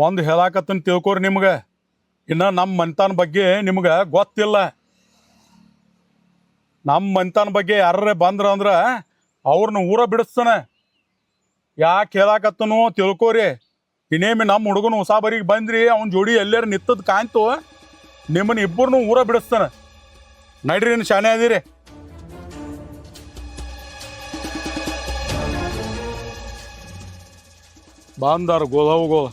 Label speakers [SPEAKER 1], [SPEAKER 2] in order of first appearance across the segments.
[SPEAKER 1] ಒಂದು ಹೇಳಾಕತ್ತನ್ ತಿಳ್ಕೊರಿ. ನಿಮ್ಗೆ ಇನ್ನು ನಮ್ಮ ಮನ್ತಾನ ಬಗ್ಗೆ ನಿಮ್ಗೆ ಗೊತ್ತಿಲ್ಲ. ನಮ್ಮ ಮನ್ತಾನ ಬಗ್ಗೆ ಯಾರೇ ಬಂದ್ರ ಅಂದ್ರೆ ಅವ್ರನ್ನ ಊರ ಬಿಡಿಸ್ತಾನೆ. ಯಾಕೆ ಹೇಳಾಕತ್ತನು ತಿಳ್ಕೊರಿ. ಇನ್ನೇಮಿ ನಮ್ಮ ಹುಡುಗನ ಹೊಸಾಬರಿಗೆ ಬಂದ್ರಿ ಅವ್ನ ಜೋಡಿ ಎಲ್ಲಾರು ನಿತ್ತದ ಕಾಯ್ತು ನಿಮ್ಮನ್ನ ಇಬ್ಬರನ್ನು ಊರ ಬಿಡಿಸ್ತಾನೆ. ನಡ್ರಿ, ಇನ್ನು ಶಾನೆ ಅದೀರಿ. ಬಂದಾರ ಗೋಲವುಗೋಲ.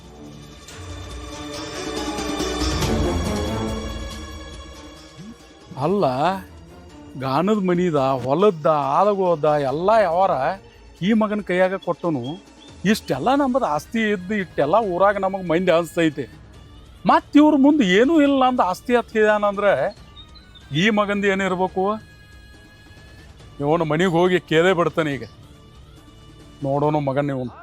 [SPEAKER 1] ಅಲ್ಲ, ಗಾನದ ಮನಿದ ಹೊಲದ್ದ ಆಲಗೋದ ಎಲ್ಲ ಯಾವಾರ ಈ ಮಗನ ಕೈಯಾಗ ಕೊಟ್ಟನು. ಇಷ್ಟೆಲ್ಲ ನಮ್ಮದು ಆಸ್ತಿ ಇದ್ದು ಇಷ್ಟೆಲ್ಲ ಊರಾಗ ನಮಗೆ ಮಂದಿ ಅನಿಸ್ತೈತೆ. ಮತ್ತು ಇವ್ರ ಮುಂದೆ ಏನೂ ಇಲ್ಲ ಅಂದ ಆಸ್ತಿ ಹತ್ತಿದಾನಂದ್ರೆ ಈ ಮಗಂದು ಏನಿರ್ಬೇಕು? ಇವನು ಮನೆಗೆ ಹೋಗಿ ಕೇಳೇ ಬಿಡ್ತಾನೆ. ಈಗ ನೋಡೋನು ಮಗನ ಇವನು.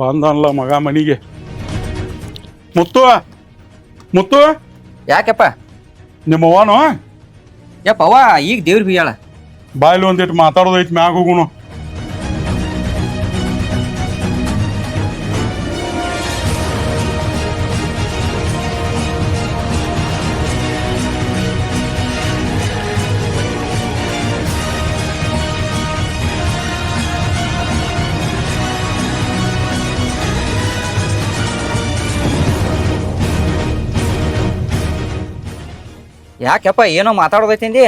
[SPEAKER 1] ಬಂದಲ್ಲ ಮಗ ಮನಿಗೆ. ಮುತ್ತು ಮುತ್ತು,
[SPEAKER 2] ಯಾಕಪ್ಪ?
[SPEAKER 1] ನಿಮ್ಮವನು
[SPEAKER 2] ಯಪ್ಪ ಅವ್ವ ಈಗ ದೇವ್ರ ಬಿಯಾಳ.
[SPEAKER 1] ಬಾಯ್ಲಿ ಒಂದಿಟ್ಟು ಮಾತಾಡೋದೈತಿ, ಮ್ಯಾಗ ಹೋಗುನು.
[SPEAKER 2] ಯಾಕಪ್ಪ ಏನೋ ಮಾತಾಡೋದೈತಿ?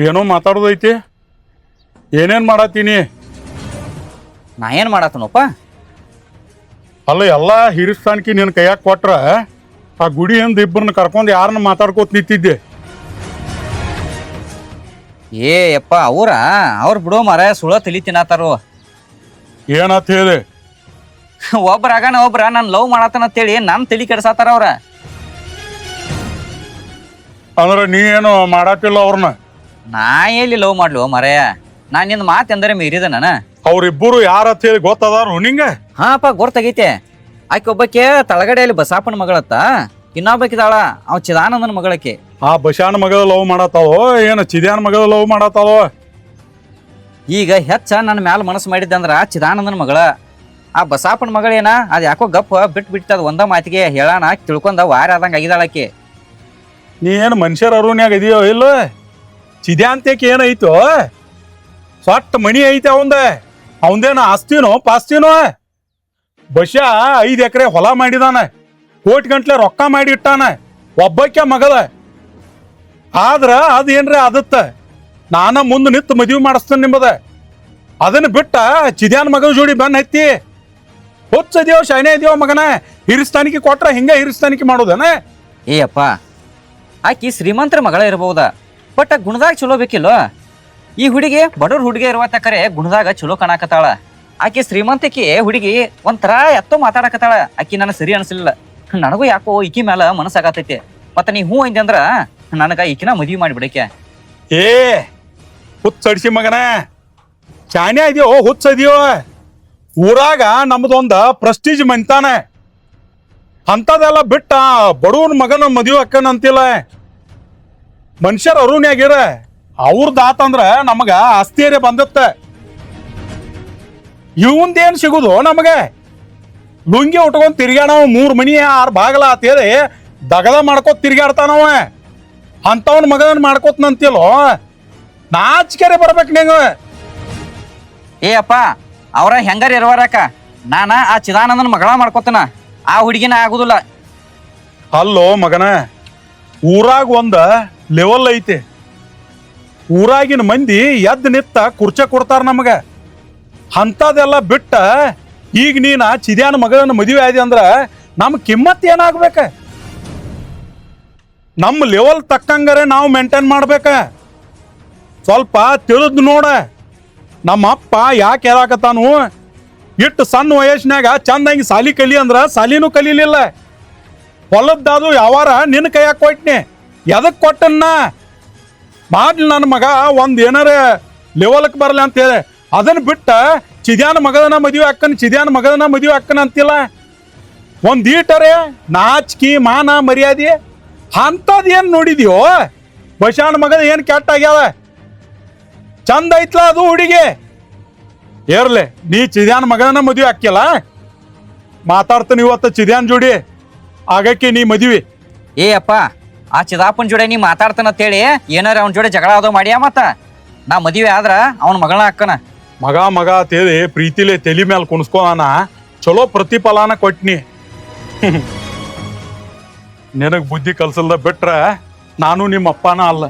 [SPEAKER 1] ಏನೋ ಮಾತಾಡೋದೈತಿ? ಏನೇನು ಮಾಡತ್ತೀನಿ?
[SPEAKER 2] ನಾ ಏನು ಮಾಡತ್ತನಪ್ಪ?
[SPEAKER 1] ಅಲ್ಲ, ಎಲ್ಲ ಹಿರಿಸ್ತಾನಕಿ ನಿನ್ನ ಕೈಯಾಗ ಕೊಟ್ರ ಆ ಗುಡಿಯಿಂದ ಇಬ್ಬರನ್ನ ಕರ್ಕೊಂಡು ಯಾರನ್ನ ಮಾತಾಡ್ಕೋತ ನಿಂತಿದ್ದೆ.
[SPEAKER 2] ಏ ಯಪ್ಪ, ಅವ್ರ ಬಿಡೋ ಮರ ಸುಳ ತಲಿ ತಿನ್ನತ್ತಾರು.
[SPEAKER 1] ಏನಂತ ಹೇಳಿ?
[SPEAKER 2] ಒಬ್ರ ನಾನು ಲವ್ ಮಾಡತ್ತನಂತೇಳಿ ನನ್ನ ತಲಿ ಕೆಡ್ಸಾತಾರ ಅವ್ರ.
[SPEAKER 1] ಅಂದ್ರೆ ನೀ ಏನು ಮಾಡತ್ತಿಲ್ಲ ಅವ್ರನ್ನ?
[SPEAKER 2] ನಾ ಎಲ್ಲಿ ಲವ್ ಮಾಡ್ಲು ಮರಯ? ನಾ ನಿನ್ನ ಮಾತೆಂದರೆ ಮೀರಿದ ನಾನ.
[SPEAKER 1] ಅವ್ರಿಬ್ಬರು ಯಾರತ್ ಹೇಳಿ ಗೊತ್ತದಾರು ನಿಂಗೆ?
[SPEAKER 2] ಹಾಪ ಗೊತ್ತಾಗೈತೆ. ಆಕೆ ಒಬ್ಬಕ್ಕೆ ತಳಗಡೆಯಲ್ಲಿ ಬಸಾಪನ ಮಗಳತ್ತ, ಇನ್ನೊಬ್ಬಕಿದಾಳ ಅವ್ ಚಿದಾನಂದನ ಮಗಳಕ್ಕೆ.
[SPEAKER 1] ಆ ಬಶಾನ ಮಗಳ ಲವ್ ಮಾಡತ್ತಾವೋ ಏನು ಚಿದ್ಯಾನ ಮಗಳ ಲವ್ ಮಾಡತ್ತಾವೋ?
[SPEAKER 2] ಈಗ ಹೆಚ್ಚ ನನ್ನ ಮ್ಯಾಲ ಮನಸ್ಸು ಮಾಡಿದ್ದಂದ್ರ ಚಿದಾನಂದನ ಮಗಳ. ಆ ಬಸಾಪನ ಮಗಳೇನ ಅದ್ ಯಾಕೋ ಗಪ್ಪ ಬಿಟ್ಬಿಡ್ತದ. ಒಂದ ಮಾತಿಗೆ ಹೇಳಾನ ತಿಳ್ಕೊಂಡ ವಾರ ಆದಂಗ ಆಗಿದಾಳಕ್ಕೆ.
[SPEAKER 1] ನೀ ಏನು ಮನುಷ್ಯರ ಅರುಣ್ಯಾಗ ಇದೆಯೋ ಇಲ್ಲ? ಚಿದ್ಯಾಂತಕ್ಕೆ ಏನೈತೋ? ಸೊಟ್ಟ ಮಣಿ ಐತೆ ಅವಂದೇನು ಆಸ್ತಿನೋ ಪಾಸ್ತಿನೋ? ಬಶ 5 ಎಕರೆ ಹೊಲ ಮಾಡಿದಾನ, ಕೋಟಿ ಗಂಟ್ಲೆ ರೊಕ್ಕ ಮಾಡಿ ಇಟ್ಟಾನ, ಒಬ್ಬಕ್ಕೆ ಮಗದ. ಆದ್ರ ಅದೇನ್ರಿ ಅದತ್ತ ನಾನ ಮುಂದೆ ನಿಂತು ಮದುವೆ ಮಾಡಿಸ್ತೇನೆ ನಿಮ್ಮದ. ಅದನ್ನ ಬಿಟ್ಟ ಚಿದ್ಯಾನ ಮಗಳ ಜೋಡಿ ಬೆನ್ನ ಹತ್ತಿ ಹೊಚ್ಚದೇವ ಶಾನೆ ಇದೆಯೋ ಮಗನ. ಹಿರಿಸ್ತಾನಿಕೆ ಕೊಟ್ರ ಹಿಂಗ ಹಿರಿಸ್ತಾನಿಕೆ ಮಾಡೋದನ?
[SPEAKER 2] ಏಯಪ್ಪ, ಆಕಿ ಶ್ರೀಮಂತರ ಮಗಳ ಇರಬಹುದ, ಬಟ್ ಗುಣದಾಗ ಚಲೋ ಬೇಕಿಲ್ಲೋ. ಈ ಹುಡುಗಿ ಬಡವ್ರ ಹುಡುಗಿ ಇರುವತ್ತಕರೆ ಗುಣದಾಗ ಚಲೋ ಕಾಣಕತ್ತಾಳ. ಆಕಿ ಶ್ರೀಮಂತಿಕೆ ಹುಡುಗಿ ಒಂಥರ ಎತ್ತೋ ಮಾತಾಡಕತ್ತಾಳ. ಆಕಿ ನನಗೆ ಸರಿ ಅನಿಸ್ಲಿಲ್ಲ. ನನಗೂ ಯಾಕೋ ಈಕಿ ಮ್ಯಾಲ ಮನಸ್ಸಾಗತೈತಿ. ಮತ್ತೆ ನೀ ಹೂ ಅಂದೆ ಅಂದ್ರ ನನಗ ಈಕಿನ ಮದ್ವಿ ಮಾಡಿಬಿಡಕ್ಕೆ.
[SPEAKER 1] ಏ ಹುಚ್ಚಡಿಸಿ ಮಗನ, ಚಾನ್ಯ ಇದೆಯೋ ಹುಚ್ಚ ಇದೆಯೋ? ಊರಾಗ ನಮ್ದೊಂದ ಪ್ರೆಸ್ಟೀಜ್ ಮಂತಾನ. ಅಂಥದೆಲ್ಲ ಬಿಟ್ಟ ಬಡವನ ಮಗನ ಮದುವೆ ಅಕ್ಕನಂತಿಲ್ಲ. ಮನುಷ್ಯರ ಅರುಣ್ಯಾಗಿರ ಅವ್ರದ್ದಾತಂದ್ರ ನಮಗ ಆಸ್ತಿಯರೇ ಬಂದತ್ತೆ. ಇವಂದೇನು ಸಿಗುದು ನಮಗೆ? ಲುಂಗಿ ಉಟ್ಕೊಂಡ್ ತಿರ್ಗ್ಯಾಣವ 3 ಮನಿ 6 ಬಾಗಲ ಅಂತೇಳಿ ದಗದ ಮಾಡ್ಕೋತ ತಿರ್ಗಾಡ್ತಾನವ. ಅಂಥವನ್ ಮಗನ ಮಾಡ್ಕೋತನಂತಿಲ್ಲೋ? ನಾಚಿಕೆರೆ ಬರ್ಬೇಕು ನೀಗ.
[SPEAKER 2] ಏ ಅಪ್ಪ, ಅವ್ರ ಹೆಂಗಾರ ಇರುವಾರಕ್ಕ, ನಾನ ಆ ಚಿದಾನಂದನ ಮಗಳ ಮಾಡ್ಕೋತನ, ಆ ಹುಡುಗಿನ ಆಗುದಿಲ್ಲ.
[SPEAKER 1] ಅಲ್ಲೋ ಮಗನ, ಊರಾಗ ಒಂದ ಲೆವೆಲ್ ಐತೆ. ಊರಾಗಿನ ಮಂದಿ ಎದ್ದು ನಿತ್ತ ಕುರ್ಚೆ ಕೊಡ್ತಾರ ನಮಗ. ಅಂಥದೆಲ್ಲ ಬಿಟ್ಟ ಈಗ ನೀನ ಚಿದ್ಯಾನ ಮಗಳನ್ನ ಮದುವೆ ಆದಿ ಅಂದ್ರ ನಮ್ಮ ಕಿಮ್ಮತ್ ಏನಾಗ್ಬೇಕ? ನಮ್ಮ ಲೆವೆಲ್ ತಕ್ಕಂಗಾರೆ ನಾವು ಮೇಂಟೈನ್ ಮಾಡ್ಬೇಕ. ಸ್ವಲ್ಪ ತಿಳಿದ್ ನೋಡ. ನಮ್ಮ ಅಪ್ಪ ಯಾಕೆ ಹೇಳಾಕತ್ತಾನು, ಇಟ್ಟು ಸಣ್ಣ ವಯಸ್ಸಿನಾಗ ಚಂದಂಗಿ ಸಾಲಿ ಕಲಿ ಅಂದ್ರ ಸಾಲಿನೂ ಕಲೀಲಿಲ್ಲ. ಹೊಲದ್ದಾದು ಯಾವಾರ ನಿನ್ನ ಕೈಯಾಗ ಕೊಟ್ನಿ, ಎದಕ್ ಕೊಟ್ಟನ್ನ? ಮಾಡ್ಲಿ ನನ್ನ ಮಗ ಒಂದ್ ಏನಾರ ಲೆವೆಲ್ಕ್ ಬರಲ್ಲ ಅಂತ ಹೇಳಿ ಅದನ್ನ ಬಿಟ್ಟ ಚಿದ್ಯಾನ ಮಗದನ ಮದುವೆ ಅಕ್ಕನ ಚಿದ್ಯಾನ ಮಗದನ ಮದುವೆ ಅಕ್ಕನ ಅಂತಿಲ್ಲ. ಒಂದ್ ಈಟರೇ ನಾಚಿಕೆ ಮಾನ ಮರ್ಯಾದೆ ಅಂತದ್ ಏನ್ ನೋಡಿದ್ಯೋ? ಬಶಾನ್ ಮಗದ ಏನ್ ಕೆಟ್ಟ ಆಗ್ಯಾವ? ಚಂದ ಐತ್ಲ ಅದು ಹುಡುಗಿ. ಏರ್ಲೆ ನೀ ಚಿದ್ಯಾನ ಮಗನ ಮದುವೆ ಹಾಕ್ಯಲ್ಲ, ಮಾತಾಡ್ತಾನೆ ಇವತ್ತು ಚಿದ್ಯಾನ್ ಜೋಡಿ ಆಗಕ್ಕೆ ನೀ ಮದುವೆ.
[SPEAKER 2] ಏ ಅಪ್ಪ, ಆ ಚಿದಾಪನ್ ಜೋಡಿ ನೀ ಮಾತಾಡ್ತಾನಂತೇಳಿ ಏನಾರ ಅವನ ಜೋಡಿ ಜಗಳ ಅದು ಮಾಡ್ಯಾ? ಮತ್ತ ನಾ ಮದುವೆ ಆದ್ರ ಅವನ ಮಗಳನ್ನ ಹಾಕನ.
[SPEAKER 1] ಮಗ ಮಗ ಅಂತೇಳಿ ಪ್ರೀತಿಲೆ ತಲಿ ಮೇಲೆ ಕುಣಿಸ್ಕೋಣ, ಚಲೋ ಪ್ರತಿಫಲಾನ ಕೊಟ್ನಿ. ನಿನಗ್ ಬುದ್ಧಿ ಕಲ್ಸಲ್ದ ಬಿಟ್ರ ನಾನು ನಿಮ್ಮ ಅಪ್ಪನ ಅಲ್ಲ.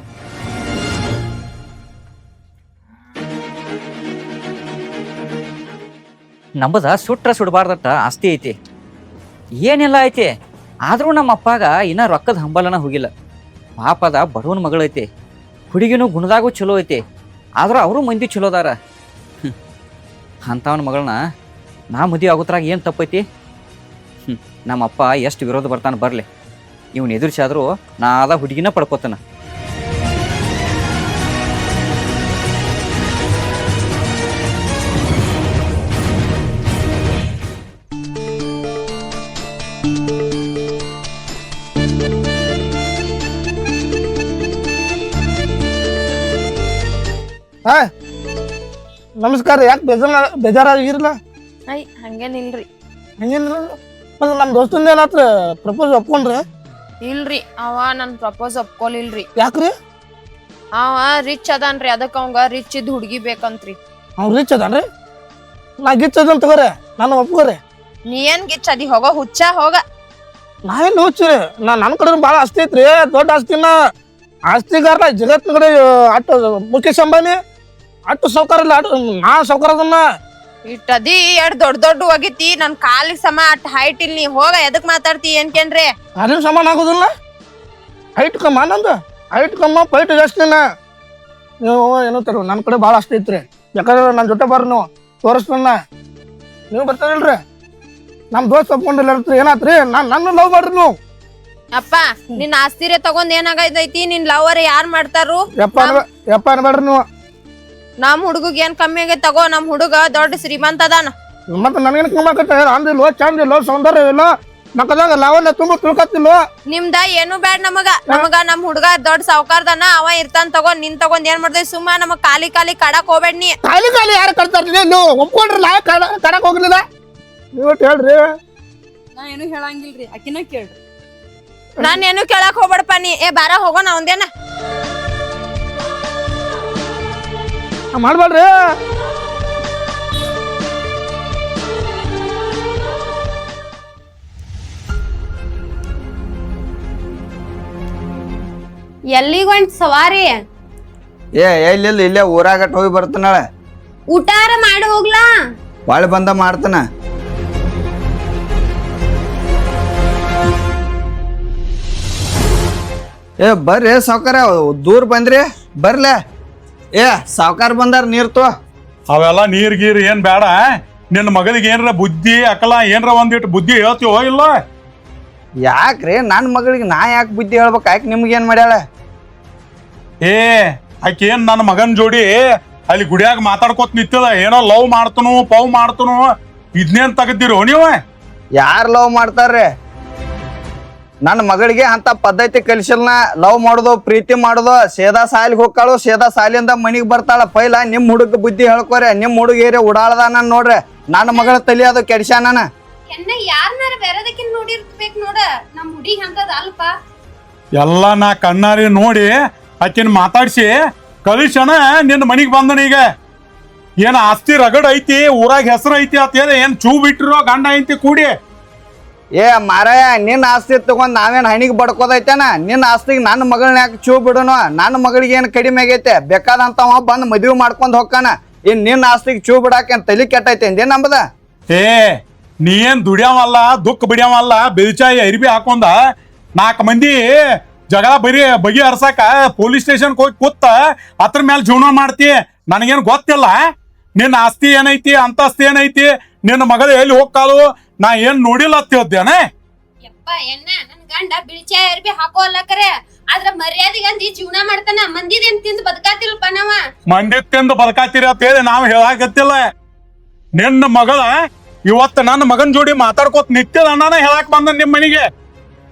[SPEAKER 2] ನಮ್ಮದ ಸುಟ್ರ ಸುಡಬಾರ್ದತ್ತ ಆಸ್ತಿ ಐತಿ, ಏನೆಲ್ಲ ಐತಿ. ಆದ್ರೂ ನಮ್ಮ ಅಪ್ಪಾಗ ಇನ್ನ ರೊಕ್ಕದ ಹಂಬಲನ ಹೋಗಿಲ್ಲ. ಪಾಪದ ಬಡವನ ಮಗಳೈತಿ, ಹುಡುಗಿನೂ ಗುಣದಾಗೂ ಚಲೋ ಐತಿ. ಆದ್ರೂ ಅವರು ಮಂದಿ ಚಲೋ ಅದಾರ. ಅಂಥವನ ಮಗಳನ್ನ ನಾ ಮದುವೆ ಆಗೋದ್ರಾಗ ಏನು ತಪ್ಪೈತಿ? ನಮ್ಮ ಅಪ್ಪ ಎಷ್ಟು ವಿರೋಧ ಬರ್ತಾನೆ ಬರಲಿ, ಇವನ್ ಎದುರಿಸಾದ್ರೂ ನಾ ಆದ ಹುಡುಗಿನ ಪಡ್ಕೋತಾನ.
[SPEAKER 3] ಹಾ ನಮಸ್ಕಾರ. ಯಾಕೆ ಬೇಜಾರಾಗಿರಲ್ಲ?
[SPEAKER 4] ಐ ಹಂಗೇನಿಲ್ರಿ.
[SPEAKER 3] ಹಂಗೇನಿಲ್ಲ ಮತ್ತೆ ನಮ್ಮ ದೋಸ್ತಂದ ಏನಾತ್ರ ಪ್ರಪೋಸ್ ಒಪ್ಕೊಂಡ್ರೆ?
[SPEAKER 4] ಇಲ್ರಿ, ಅವ ನನ್ ಪ್ರಪೋಸ್ ಒಪ್ಕೊಲಿಲ್ರಿ.
[SPEAKER 3] ಯಾಕ್ರಿ?
[SPEAKER 4] ಅವ ರಿಚ್ ಅದಾನ್ರಿ, ಅದಕ್ಕ ಅವಂಗ ರಿಚ್ ಇದ್ ಹುಡ್ಗಿ ಬೇಕಂತ್ರಿ.
[SPEAKER 3] ಅವ್ನು ರಿಚ್ ಅದಾನ್ರಿ? ನಾ ಗಿಚ್ ಅದನ್ ತಗೋರೆ, ನಾನು ಒಪ್ಕೋರಿ.
[SPEAKER 4] ನೀ ಏನ್ ಗಿಚ್ ಅದಿ? ಹೋಗ ಹುಚ್ಚ ಹೋಗ.
[SPEAKER 3] ನಾವೇನು ಹುಚ್ಚಿರಿ? ನನ್ನ ಕಡೆ ಭಾಳ ಆಸ್ತಿ ಐತ್ರಿ, ದೊಡ್ಡ ಆಸ್ತಿನ. ಆಸ್ತಿಗಾರ ಜಗತ್ತಿನ ಕಡೆ ಅಟ್ಟು ಮುಖೇಶ್ ಅಂಬಾನಿ ಅಟ್ಟು ಸೌಕಾರ ಇಲ್ಲ, ಅಟ್ಟು ನಾ ಸೌಕಾರ ಅದನ್ನ.
[SPEAKER 4] ಇಟ್ಟದಿ ಎಷ್ಟ್ ದೊಡ್ಡ ದೊಡ್ಡ ಹೋಗಿತಿ, ನನ್ ಕಾಲಿಗೆ ಸಮ ಅಟ್ ಹೈಟ್ ಇಲ್ಲ. ನೀ ಹೋಗ, ಎದಕ್ ಮಾತಾಡ್ತಿ ಏನ್ಕೇನ್ರಿ?
[SPEAKER 3] ಅದೇನು ಸಮಾನ ಆಗೋದಿಲ್ಲ. ಹೈಟ್ ಕಮ್ಮ ನಂದು, ಹೈಟ್ ಕಮ್ಮ ಫೈಟ್ ಜಾಸ್ತಿನ. ನೀವು ಏನೋ ತರ ನನ್ನ ಕಡೆ ಭಾಳ ಆಸ್ತಿ ಐತ್ರಿ. ಯಾಕಂದ್ರೆ ನನ್ನ ಜೊತೆ ಬರ್ರಿ, ನೀವು ತೋರಿಸ್ತಾನ. ನೀವು ಬರ್ತಾರಿಲ್ರಿ? ನಮ್ಮ ದೋಸ್ತ್ ಒಪ್ಕೊಂಡಿಲ್ಲ ಏನಾತ್ರಿ? ನನ್ನ ಲವ್ ಮಾಡ್ರಿ ನೀವು.
[SPEAKER 4] ಅಪ್ಪ, ನಿನ್ ಆಸ್ತಿರೇ ತಗೊಂಡ್ ಏನಾಗೈತಿ? ನಿನ್ ಲವರ್ ಯಾರ್ ಮಾಡ್ತಾರು?
[SPEAKER 3] ಯಪ್ಪ ಅನ್ಬೇಡ್ರಿ ನೀವು.
[SPEAKER 4] ನಮ್ ಹುಡುಗ ಏನ್ ಕಮ್ಮಿ ಆಗೈತಿ? ತಗೋ, ನಮ್ ಹುಡುಗ ದೊಡ್ಡ ಶ್ರೀಮಂತ ಅದಾನ.
[SPEAKER 3] ಮತ್ತೆ ನನಗೇನು ಕಮ್ಮಿ ಆಕತ್ತ? ಅಂದಿಲ್ವ, ಚಂದ ಇಲ್ವ, ಸೌಂದರ್ಯ ಇಲ್ಲ, ಮಕ್ಕದಾಗ ಲಾವಣ್ಯ ತುಂಬ ತಿಳ್ಕೊತಿಲ್ವ?
[SPEAKER 4] ನಿಮ್ದ ಏನು ಬ್ಯಾಡ ನಮಗ. ನಮ್ ಹುಡುಗ ದೊಡ್ಡ ಸಾವ್ಕಾರ್ದನ, ಅವ ಇರ್ತಾನ. ತಗೋ, ನಿನ್ ತಗೊಂಡ್ ಏನ್ ಮಾಡ್ದೆ? ಸುಮ್ಮ ನಮಗ್ ಖಾಲಿ ಕಡಕ್ ಹೋಗ್ಬೇಡ ನೀ.
[SPEAKER 3] ಖಾಲಿ ಯಾರು ಕಟ್ತಾರ್ರಿ? ನೀವು ಒಪ್ಕೊಂಡ್ರಲ್ಲ, ಕಡಕ್ ಹೋಗ್ಲಿಲ್ಲ ನೀವು ಹೇಳ್ರಿ.
[SPEAKER 5] ನಾ ಏನು ಹೇಳಂಗಿಲ್ರಿ, ಆಕಿನ ಕೇಳ್ರಿ.
[SPEAKER 4] ನಾನ್ ಏನು ಕೇಳಕ್ ಹೋಗ್ಬೇಡಪ್ಪ ನೀ. ಏ ಬಾರ ಹೋಗೋಣ ಒಂದೇನ.
[SPEAKER 3] ಮಾಡ್ಬೇಡ್ರಿ.
[SPEAKER 6] ಎಲ್ಲಿಗೊಂಟ್ ಸವಾರಿ?
[SPEAKER 7] ಎಲ್ಲಿಲ್ಲ, ಇಲ್ಲೇ ಊರಾಗಟ್ ಹೋಗಿ ಬರ್ತಾನಾಳ.
[SPEAKER 6] ಊಟಾರ ಮಾಡಿ ಹೋಗ್ಲಾ?
[SPEAKER 7] ಒಳ್ಳೆ ಬಂದ ಮಾಡ್ತಾನ. ಬರ್ರಿ ಸಾವ್ಕಾರ, ದೂರ ಬಂದ್ರಿ, ಬರ್ಲೆ. ಸಾವ್ಕಾರ ಬಂದಾರ, ನೀರ್ ತೋ.
[SPEAKER 1] ಅವೆಲ್ಲ ನೀರ್ ಗೀರ್ ಏನ್ ಬೇಡ. ನಿನ್ನ ಮಗಳಿಗೆ ಏನ್ರ ಬುದ್ಧಿ ಅಕಲ ಏನ್ರ ಒಂದಿಟ್ಟು ಬುದ್ಧಿ ಹೇಳ್ತೀವೋ ಇಲ್ಲ?
[SPEAKER 7] ಯಾಕ್ರಿ ನನ್ನ ಮಗಳಿಗೆ ನಾ ಯಾಕೆ ಬುದ್ಧಿ ಹೇಳ್ಬೇಕು? ಆಕೆ ನಿಮ್ಗೆ ಏನ್ ಮಾಡ್ಯಾಳ?
[SPEAKER 1] ಆಕೆ ಏನ್ ನನ್ನ ಮಗನ್ ಜೋಡಿ ಅಲ್ಲಿ ಗುಡಿಯಾಗ ಮಾತಾಡ್ಕೋತ ನಿಂತದ, ಏನೋ ಲವ್ ಮಾಡ್ತನು ಪವ್ ಮಾಡ್ತನು. ಇದನ್ನೇನ್ ತೆಗದಿರೋ ನೀವು?
[SPEAKER 7] ಯಾರು ಲವ್ ಮಾಡ್ತಾರ್ರಿ? ನನ್ನ ಮಗಳಿಗೆ ಅಂತ ಪದ್ಧತಿ ಕಲಿಸಲ್ನ. ಲವ್ ಮಾಡೋದು, ಪ್ರೀತಿ ಮಾಡೋದು, ಸೇದಾ ಸಾಲಿಗೆ ಹೋಗ್ಕಾಳು, ಸೇದಾ ಸಾಲಿಂದ ಮನಿಗೆ ಬರ್ತಾಳ. ಪೈಲ ನಿಮ್ ಹುಡುಗ ಬುದ್ಧಿ ಹೇಳ್ಕೊರೆ. ನಿಮ್ ಹುಡುಗ ಏರಿ ಉಡಾಳ್ದಾನ ನೋಡ್ರಿ. ನನ್ನ ಮಗಳ ತಲಿ ಅದು ಕೆಡ್ಸ್ಯಾನ.
[SPEAKER 6] ಯಾರನ್ನಾರ ಬೇರೆದಕ್ಕೆ ನೋಡಿರ್ಬೇಕು ನೋಡ. ನಮ್ ಹುಡುಗಿ ಅಂತದ ಅಲ್ಪ.
[SPEAKER 1] ಎಲ್ಲ ನಾ ಕಣ್ಣಾರಿ ನೋಡಿ ಆಕಿನ ಮಾತಾಡ್ಸಿ ಕಳಿಸಣ ನಿನ್ನ ಮನಿಗೆ ಬಂದನ. ಈಗ ಏನ್ ಆಸ್ತಿ ರಗಡ್ ಐತಿ, ಊರಾಗ ಹೆಸರು ಐತಿ ಅಂತ ಹೇಳಿ ಏನ್ ಚೂ ಬಿಟ್ಟಿರೋ ಗಂಡ ಐತಿ ಕೂಡಿ?
[SPEAKER 7] ಮಾರಾಯ, ನಿನ್ನ ಆಸ್ತಿ ತಗೊಂಡ್ ನಾವೇನ್ ಹಣಿಗೆ ಬಡ್ಕೋದೈತೇನ? ನಿನ್ನ ಆಸ್ತಿಗೆ ನನ್ನ ಮಗಳನ್ನ ಯಾಕೆ ಚೂ ಬಿಡೋನು? ನನ್ನ ಮಗಳಿಗೆ ಏನ್ ಕಡಿಮೆ ಆಗೈತೆ? ಬೇಕಾದಂತವ ಬಂದ್ ಮದ್ವಿ ಮಾಡ್ಕೊಂಡ್ ಹೋಗ್ಕಾನ. ಇನ್ ನಿನ್ನ ಆಸ್ತಿಗೆ ಚೂ ಬಿಡಾಕೇನ್ ತಲಿ ಕೆಟ್ಟೈತೆ ಏನ್ ನಂಬದ?
[SPEAKER 1] ನೀ ಏನ್ ದುಡಿಯಾವಲ್ಲ, ದುಃಖ ಬಿಡಿಯಾವಲ್ಲ, ಬೆಲ್ಚಾಯಿ ಅರಿಬಿ ಹಾಕೊಂಡ 4 ಮಂದಿ ಜಗಳ ಬಗೆ ಹರ್ಸಾಕ ಪೊಲೀಸ್ ಸ್ಟೇಷನ್ ಹೋಗಿ ಕೂತ ಅದ್ರ ಮೇಲೆ ಜೀವನ ಮಾಡ್ತಿ. ನನಗೇನು ಗೊತ್ತಿಲ್ಲ. ನಿನ್ನ ಆಸ್ತಿ ಏನೈತಿ ಅಂತಸ್ತಿ ಏನೈತಿ ನಿನ್ನ ಮಗಳು ಎಲ್ಲಿ ಹೋಗ್ಕಾಳು ನಾ ಏನ್ ನೋಡಿಲ್ಲ ಅಂತ ಹೇಳ್ದೇನೆ.
[SPEAKER 6] ಯಪ್ಪ ಎಣ್ಣ ನನ್ ಗಂಡ ಬಿಳಿಚಾ ಅರ್ಬಿ ಹಾಕೋಲ್ಲ ಕರೆ ಆದ್ರ ಮರ್ಯಾದೆಗೆ ಅಂದಿ ಜೀವನ ಮಾಡ್ತಾನ ಮಂದಿದೇನ್ ತಿಂದು ಬದುಕಾತಿಲ್ಪ ನಾವ.
[SPEAKER 1] ಮಂದಿ ತಿಂದು ಬದುಕಾತಿರಿ ಅಂತ ಹೇಳಿ ನಾವು ಹೇಳಾಕತ್ತಿಲ್ಲ. ನಿನ್ನ ಮಗಳ ಇವತ್ತು ನನ್ನ ಮಗನ್ ಜೋಡಿ ಮಾತಾಡ್ಕೋತ ನಿತ್ಯದ ಅಣ್ಣನ ಹೇಳಾಕ್ ಬಂದ ನಿಮ್ ಮನಿಗೆ.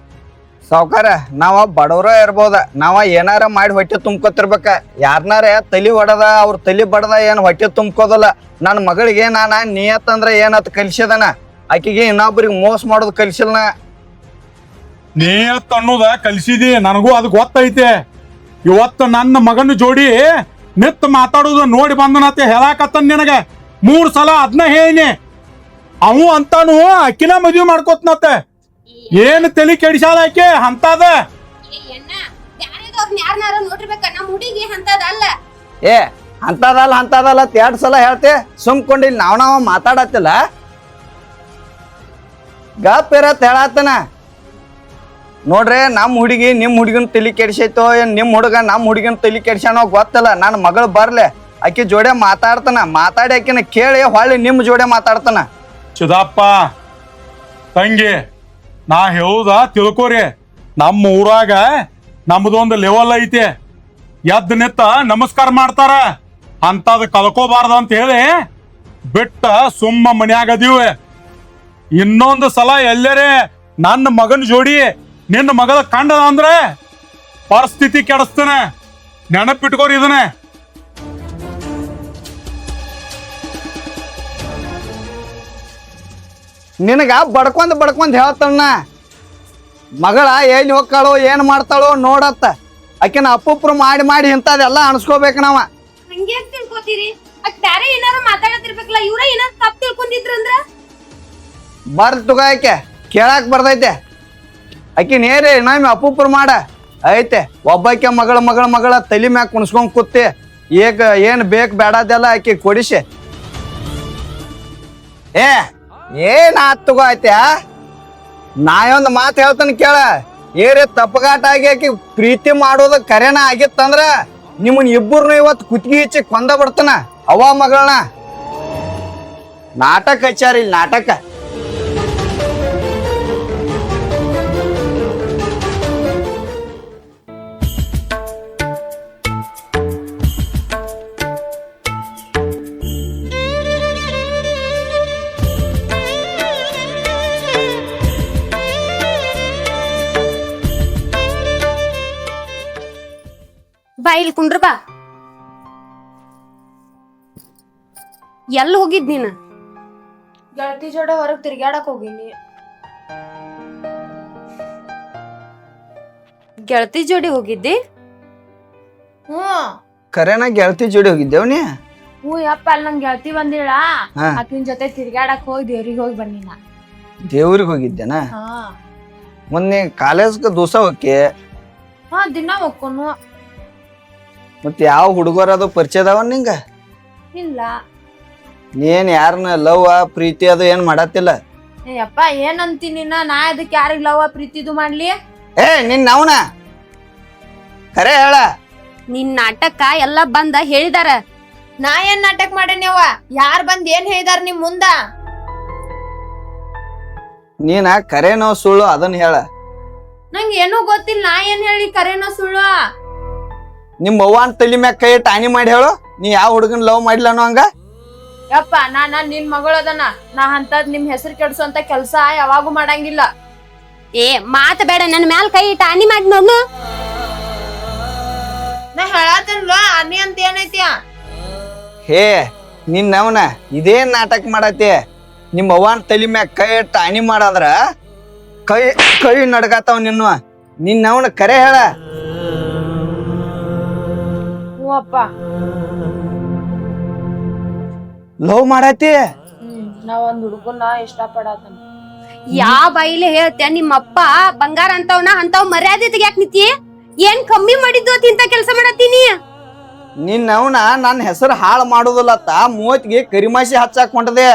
[SPEAKER 7] ಸಾವ್ಕಾರ ನಾವ ಬಡವ್ರ ಇರ್ಬೋದ, ನಾವ ಏನಾರ ಮಾಡಿ ಹೊಟ್ಟೆ ತುಂಬ್ಕೊತಿರ್ಬೇಕ. ಯಾರನಾರ ತಲಿ ಹೊಡದ ಅವ್ರ ತಲಿ ಬಡದ ಏನ್ ಹೊಟ್ಟೆ ತುಂಬ್ಕೋದಲ್ಲ. ನನ್ನ ಮಗಳಿಗೆ ನಾನ ನಿಯತ್ ಅಂದ್ರ ಏನತ್ ಕಲ್ಸಿದನ, ಆಕಿಗೆ ಇನ್ನೊಬ್ರಿಗೆ ಮೋಸ ಮಾಡೋದು ಕಲ್ಸಿಲ್ನ.
[SPEAKER 1] ನೀಯತ್ ಅನ್ನೋದ ಕಲ್ಸಿದಿ, ನನಗೂ ಅದು ಗೊತ್ತೈತೆ. ಇವತ್ತು ನನ್ನ ಮಗನ ಜೋಡಿ ನಿತ್ ಮಾತಾಡೋದು ನೋಡಿ ಬಂದನತ್ತೆ ಹೇಳಾಕತ್ತನ್ ನಿನಗೆ 3 ಸಲ ಅದನ್ನ ಹೇಳಿನಿ. ಅವು ಅಂತಾನು ಅಕ್ಕಿನ ಮದ್ವಿ ಮಾಡ್ಕೋತ್ನತ್ತೆ. ಏನ್ ತಲಿ ಕೆಡಿಸಾಲ ಆಕೆ ಅಂತದ.
[SPEAKER 6] ಎಣ್ಣ ಬ್ಯಾರೆದವ್ರನ್ನ ಯಾರನಾರ ನೋಡಿರ್ಬೇಕ, ನಮ್ ಹುಡುಗಿ ಅಂತದಲ್ಲ.
[SPEAKER 7] ಏ ಅಂತದಲ್ಲ ಅಂತದಲ್ಲ 2 ಸಲ ಹೇಳ್ತೆ ಸುಮ್ಕೊಂಡು ಇಲ್ಲಿ ನಾವ್ ಮಾತಾಡತ್ತಿಲ್ಲ. ಗಪ್ ಇರತ್ ಹೇಳತ್ತನ. ನೋಡ್ರಿ ನಮ್ಮ ಹುಡುಗಿ ನಿಮ್ ಹುಡುಗನ ತಲಿ ಕೆಡಿಸೈತೋ ಏನ್ ನಿಮ್ ಹುಡುಗ ನಮ್ಮ ಹುಡುಗನ ತಲಿ ಕೆಡಿಸಾನೋ ಗೊತ್ತಿಲ್ಲ. ನನ್ನ ಮಗಳು ಬರ್ಲೆ ಆಕಿ ಜೋಡೆ ಮಾತಾಡ್ತಾನ, ಮಾತಾಡಿ ಆಕಿನ ಕೇಳಿ ಹೊಳ್ಳಿ ನಿಮ್ ಜೋಡೆ ಮಾತಾಡ್ತಾನ.
[SPEAKER 1] ಚಿದಪ್ಪ ತಂಗಿ ನಾ ಹೇಳುದ ತಿಳ್ಕೋರಿ. ನಮ್ಮ ಊರಾಗ ನಮ್ದೊಂದು ಲೆವೆಲ್ ಐತಿ, ಎದ್ದು ನಿತ್ತ ನಮಸ್ಕಾರ ಮಾಡ್ತಾರ. ಅಂತದ್ ಕಲ್ಕೋಬಾರ್ದು ಅಂತ ಹೇಳಿ ಬಿಟ್ಟ ಸುಮ್ಮ ಮನ್ಯಾಗ ಅದೀವಿ. ಇನ್ನೊಂದು ಸಲ ಎಲ್ಲರೇ ನನ್ನ ಮಗನ ಜೋಡಿ ನಿನ್ನ ಮಗಳ ಕಂಡದ ಅಂದ್ರೆ ಪರಿಸ್ಥಿತಿ ಕೆಡಿಸ್ತಾನೆ, ನೆನಪಿಟ್ಕೋರಿ ಇದನ್ನೇ.
[SPEAKER 7] ನಿನಗ ಬಡ್ಕೊಂಡ್ ಹೇಳ್ತಾನ, ಮಗಳ ಎಲ್ಲಿ ಹೋಗ್ತಾಳೋ ಏನ್ ಮಾಡ್ತಾಳೋ ನೋಡತ್ತ. ಆಕಿನ ಅಪ್ಪುಪ್ರು ಮಾಡಿ ಮಾಡಿ ಇಂಥದೆಲ್ಲ ಅನ್ಸ್ಕೋಬೇಕು ನಾವ.
[SPEAKER 6] ಹಂಗೆ ತಿಳ್ಕೊತೀರಿ? ಅಕ್ ಬ್ಯಾರೆ ಏನಾರ ಮಾತಾಡತಿರ್ಬೇಕಲ್ಲ, ಇವ್ರ ಏನಾರ ತಪ್ಪು ತಿಳ್ಕೊಂಡಿದ್ರಂದ್ರ
[SPEAKER 7] ಬರ್ದ ತುಗ ಆಕೆ ಕೇಳಾಕ್ ಬರ್ತೈತೆ. ಆಕಿ ನೇರೇ ಇನ್ನೊಮ್ಮೆ ಅಪ್ಪುಪ್ರು ಮಾಡ ಐತೆ. ಒಬ್ಬಾಕೆ ಮಗಳ ತಲಿ ಮ್ಯಾಗ ಕುಣಿಸ್ಕೊಂಡ್ ಕೂತಿ ಈಗ ಏನ್ ಬೇಕು ಬೇಡದೆಲ್ಲ ಆಕಿ ಕೊಡಿಸಿ. ಏನ್ ಆತುಗೋ ಐತೆ. ನಾಯೊಂದು ಮಾತು ಹೇಳ್ತಾನೆ ಕೇಳ. ಏರೇ ತಪ್ಪಗಾಟ ಆಗಿ ಆಕಿ ಪ್ರೀತಿ ಮಾಡೋದು ಕರೆನ ಆಗಿತ್ತಂದ್ರ ನಿಮ್ಮನ್ ಇಬ್ಬರನ್ನ ಇವತ್ತು ಕುತ್ತಿಗೆ ಹೆಚ್ಚಿ ಕೊಂದ ಬಿಡ್ತಾನ ಅವ ಮಗಳನ್ನ. ನಾಟಕ ಹಚ್ಚಾರ ಇಲ್ಲಿ ನಾಟಕ.
[SPEAKER 6] ಬಾ ಇಲ್ಲಿ ಕುಂಡ್ರ ಬಾ. ಎಲ್ಲಿ ಹೋಗಿದ್ ನೀನ?
[SPEAKER 4] ಗೆಳತಿ ಜೋಡ ಹೊರಗ್ ತಿರ್ಗ್ಯಾಡಕ್ ಹೋಗಿನಿ.
[SPEAKER 6] ಗೆಳತಿ ಜೋಡಿ ಹೋಗಿದ್ದಿ?
[SPEAKER 7] ಕರೆನ ಗೆಳತಿ ಜೋಡಿ ಹೋಗಿದ್ದೇವ್ ನೀ?
[SPEAKER 4] ಹ್ಞೂ ಯಪ್ಪ, ಅಲ್ಲಿ ನಮ್ ಗೆಳತಿ ಬಂದಿಳ,
[SPEAKER 7] ಹಾ.
[SPEAKER 4] ಆಕಿನ ಜೊತೆ ತಿರ್ಗ್ಯಾಡಕ್ ಹೋಗಿ ದೇವ್ರಿಗೆ ಹೋಗಿ ಬನ್ನಿನ.
[SPEAKER 7] ದೇವ್ರಿಗೆ ಹೋಗಿದ್ದೇನ?
[SPEAKER 4] ಹಾ
[SPEAKER 7] ಮೊನ್ನೆ ಕಾಲೇಜ್ಗೆ ದೋಸ ಹೋಗಿ
[SPEAKER 4] ಹಾ ದಿನ ಹೋಗ್ಕೊನು.
[SPEAKER 7] ಮತ್ತೆ ಯಾವ ಹುಡುಗರದು ಪರಿಚಯ ಅದಾವ ನಿಂಗ?
[SPEAKER 4] ಇಲ್ಲ.
[SPEAKER 7] ನೀನ್ ಯಾರನ್ನ ಲವ್ ಪ್ರೀತಿ ಅದು ಏನ್ ಮಾಡತ್ತಿಲ್ಲ?
[SPEAKER 4] ಯಪ್ಪ ಏನಂತೀನಿ ನಾ ಅದಕ್ಕೆ ಯಾರಿಗ್ ಲವ್ ಪ್ರೀತಿದು ಮಾಡ್ಲಿ?
[SPEAKER 7] ನಿನ್ ನಾವ್ನ ಕರೆ ಹೇಳ.
[SPEAKER 6] ನಿನ್ ನಾಟಕ ಎಲ್ಲಾ ಬಂದ ಹೇಳಿದಾರ.
[SPEAKER 4] ನಾ ಏನ್ ನಾಟಕ ಮಾಡೇನವ? ಯಾರ್ ಬಂದ್ ಏನ್ ಹೇಳಿದಾರ ನಿಮ್ ಮುಂದ?
[SPEAKER 7] ನೀನ ಕರೆನೋ ಸುಳ್ಳು ಅದನ್ನ ಹೇಳ.
[SPEAKER 4] ನಂಗೆ ಏನೂ ಗೊತ್ತಿಲ್ಲ, ನಾ ಏನ್ ಹೇಳಿ ಕರೆನೋ ಸುಳ್ಳು?
[SPEAKER 7] ನಿಮ್ ಅವ್ವನ್ ತಲಿ ಮ್ಯಾಗ ಕೈ ಇಟ್ಟು ಆನಿ ಮಾಡಿ ಹೇಳು. ನೀ ಯಾವ ಹುಡುಗನ್ ಲವ್ ಮಾಡಿಲ್ಲ ಅನ್ನೋ ಹಂಗ?
[SPEAKER 4] ಯಪ್ಪ ನಾ ನಿನ್ ಮಗಳದನ, ನಾ ಅಂತದ್ ನಿಮ್ ಹೆಸರು ಕೆಡ್ಸೋಂತ ಕೆಲ್ಸ ಯಾವಾಗೂ ಮಾಡಂಗಿಲ್ಲ.
[SPEAKER 6] ಏ ಮಾತ ಬೇಡ, ನನ್ ಮ್ಯಾಲ ಕೈ ಇಟ್ಟ ಆನಿ ಮಾಡಿ ನೋಡ್ನು.
[SPEAKER 4] ನಾ ಹೇಳತ್ತೇನ್ಲ ಅನ್ನಿ ಅಂತ ಏನೈತಿ?
[SPEAKER 7] ಹೇ ನಿನ್ ಅವನ ಇದೇನ್ ನಾಟಕ ಮಾಡತ್ತೆ? ನಿಮ್ಮ ಅವ್ವನ್ ತಲಿ ಮ್ಯಾಗ ಕೈ ಇಟ್ಟು ಆನಿ ಮಾಡಂದ್ರ ಕೈ ಕೈ ನಡ್ಗಾತಾವ ನಿನ್ನ. ನಿನ್ನ ಅವನ ಕರೆ ಹೇಳ.
[SPEAKER 4] ಹ್ಞೂ ಅಪ್ಪ.
[SPEAKER 7] ಲವ್ ಮಾಡತ್ತಿ?
[SPEAKER 4] ನಾ ಒಂದ್ ಹುಡುಗನ್ನ ಇಷ್ಟ ಪಡತನ.
[SPEAKER 6] ಯಾವ ಬೈಲಿ ಹೇಳ್ತೆ? ನಿಮ್ಮಪ್ಪ ಬಂಗಾರ ಅಂತವ್ ಮರ್ಯಾದೆ ತೆಗ್ಯಾಕ್ ನಿಂತಿ? ಏನ್ ಕಮ್ಮಿ ಮಾಡಿದ್ದು ಇಂತ ಕೆಲ್ಸ ಮಾಡತ್ತೀನಿ?
[SPEAKER 7] ನಿನ್ನ ಅವನ ನನ್ನ ಹೆಸರು ಹಾಳು ಮಾಡುದಿಲ್ಲತ್ತ ಮೂವತ್ತಿಗೆ ಕರಿಮಾಸಿ ಹಚ್ಚಾಕ್ ಹೊಂಟದೆ.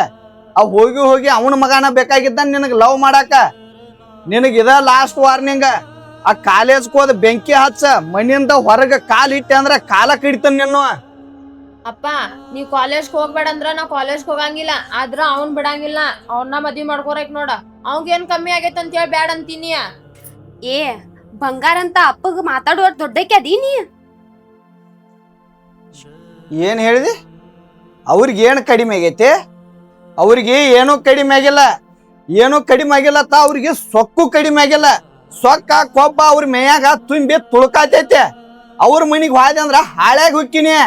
[SPEAKER 7] ಅವ್ ಹೋಗಿ ಹೋಗಿ ಅವನ ಮಗನ ಬೇಕಾಗಿದ್ದ ನಿನಗ್ ಲವ್ ಮಾಡಾಕ. ನಿನಗ ಇದ ಲಾಸ್ಟ್ ವಾರ್ನಿಂಗ್. ಆ ಕಾಲೇಜ್ ಹೋದ ಬೆಂಕಿ ಹಚ್ಚ, ಮನಿಯಿಂದ ಹೊರಗ ಕಾಲ್ ಇಟ್ಟೆ ಅಂದ್ರ ಕಾಲ ಕಡಿತಾನ ನಿನ್ನ.
[SPEAKER 4] ಅಪ್ಪ ನೀವ್ ಕಾಲೇಜ್ಗೆ ಹೋಗ್ಬೇಡ ಅಂದ್ರ ನಾ ಕಾಲೇಜ್ಗೆ ಹೋಗಂಗಿಲ್ಲ ಆದ್ರ ಅವ್ನ್ ಬಿಡಂಗಿಲ್ಲ ಅವ್ನ ಮದ್ವಿ ಮಾಡ್ಕೋರಕ್ ನೋಡ ಅವಂಗೇನ್ ಕಮ್ಮಿ ಆಗೈತೆ ಅಂತ ಹೇಳಿ ಬ್ಯಾಡ ಅಂತೀನಿ.
[SPEAKER 6] ಏ ಬಂಗಾರ ಅಂತ ಅಪ್ಪಗ ಮಾತಾಡುವ ದೊಡ್ಡಕ್ಕೆ ಅದೀನಿ.
[SPEAKER 7] ಏನ್ ಹೇಳಿದಿ? ಅವ್ರಿಗೆ ಏನು ಕಡಿಮೆ ಆಗೈತಿ? ಅವ್ರಿಗೆ ಏನೂ ಕಡಿಮೆ ಆಗಿಲ್ಲ, ಏನೂ ಕಡಿಮೆ ಆಗಿಲ್ಲ ತಾ. ಅವ್ರಿಗೆ ಸೊಕ್ಕು ಕಡಿಮೆ ಆಗಿಲ್ಲ. ಸೊಕ್ಕ ಕೊಬ್ಬ ಅವ್ರ ಮೇಯಾಗ ತುಂಬಿ ತುಳ್ಕಾತೈತೆ. ಅವ್ರ ಮನಿಗೆ ಹೋದೆ ಅಂದ್ರ ಹಾಳ್ಯಾಗ ಹುಕ್ಕಿನಿ.